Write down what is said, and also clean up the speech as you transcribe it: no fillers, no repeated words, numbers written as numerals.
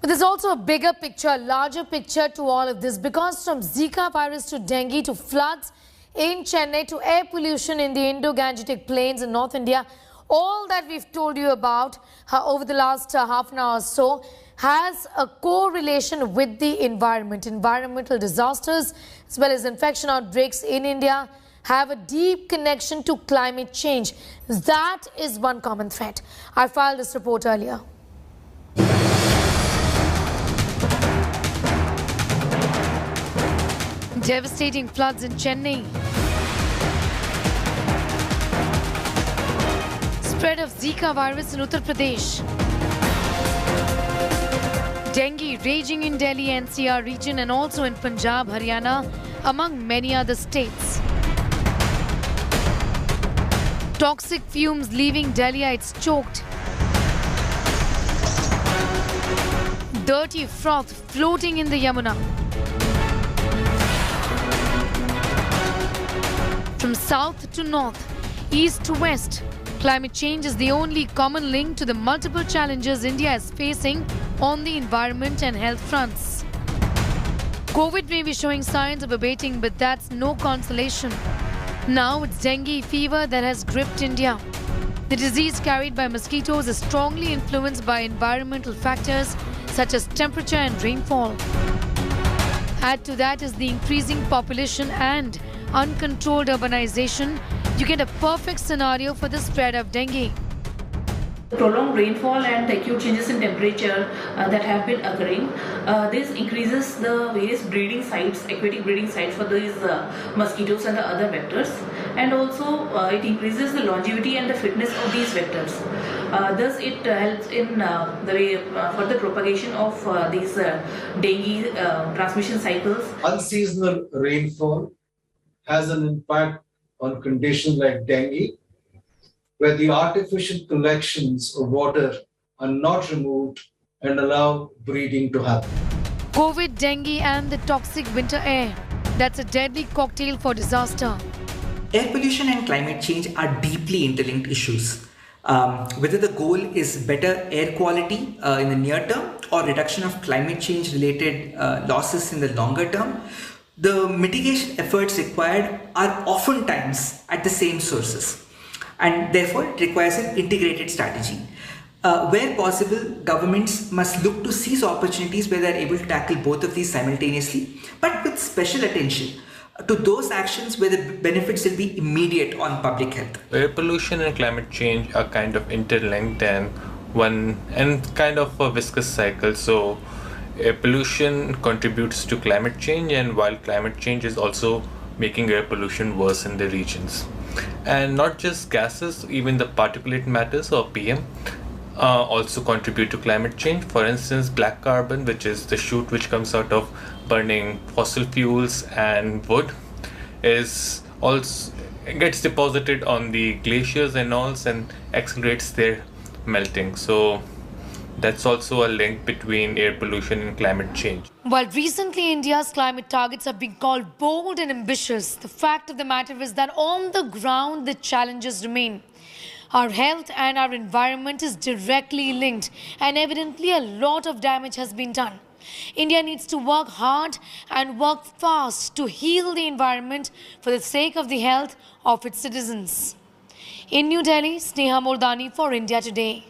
But there's also a bigger picture, a larger picture to all of this, because from Zika virus to dengue to floods in Chennai to air pollution in the Indo-Gangetic plains in North India, all that we've told you about over the last half an hour or so has a correlation with the environment. Environmental disasters as well as infection outbreaks in India have a deep connection to climate change. That is one common thread. I filed this report earlier. Devastating floods in Chennai. Spread of Zika virus in Uttar Pradesh. Dengue raging in Delhi NCR region and also in Punjab, Haryana, among many other states. Toxic fumes leaving Delhiites choked. Dirty froth floating in the Yamuna. From south to north, east to west, climate change is the only common link to the multiple challenges India is facing on the environment and health fronts. COVID may be showing signs of abating, but that's no consolation. Now it's dengue fever that has gripped India. The disease carried by mosquitoes is strongly influenced by environmental factors such as temperature and rainfall. Add to that is the increasing population and uncontrolled urbanization. You get a perfect scenario for the spread of dengue. Prolonged rainfall and acute changes in temperature that have been occurring, this increases the various breeding sites, aquatic breeding sites for these mosquitoes and the other vectors, and also it increases the longevity and the fitness of these vectors. Thus it helps in the way further propagation of these dengue transmission cycles. Unseasonal rainfall has an impact on conditions like dengue, where the artificial collections of water are not removed and allow breeding to happen. COVID, dengue and the toxic winter air. That's a deadly cocktail for disaster. Air pollution and climate change are deeply interlinked issues. Whether the goal is better air quality in the near term or reduction of climate change related losses in the longer term, the mitigation efforts required are oftentimes at the same sources, and therefore it requires an integrated strategy. Where possible, governments must look to seize opportunities where they are able to tackle both of these simultaneously, but with special attention to those actions where the benefits will be immediate on public health. Air pollution and climate change are kind of interlinked and kind of a viscous cycle. So air pollution contributes to climate change, and while climate change is also making air pollution worse in the regions. And not just gases, even the particulate matters or PM also contribute to climate change. For instance, black carbon, which is the shoot which comes out of burning fossil fuels and wood, is also gets deposited on the glaciers and all and accelerates their melting. So that's also a link between air pollution and climate change. While recently India's climate targets have been called bold and ambitious, the fact of the matter is that on the ground the challenges remain. Our health and our environment is directly linked, and evidently a lot of damage has been done. India needs to work hard and work fast to heal the environment for the sake of the health of its citizens. In New Delhi, Sneha Mordani for India Today.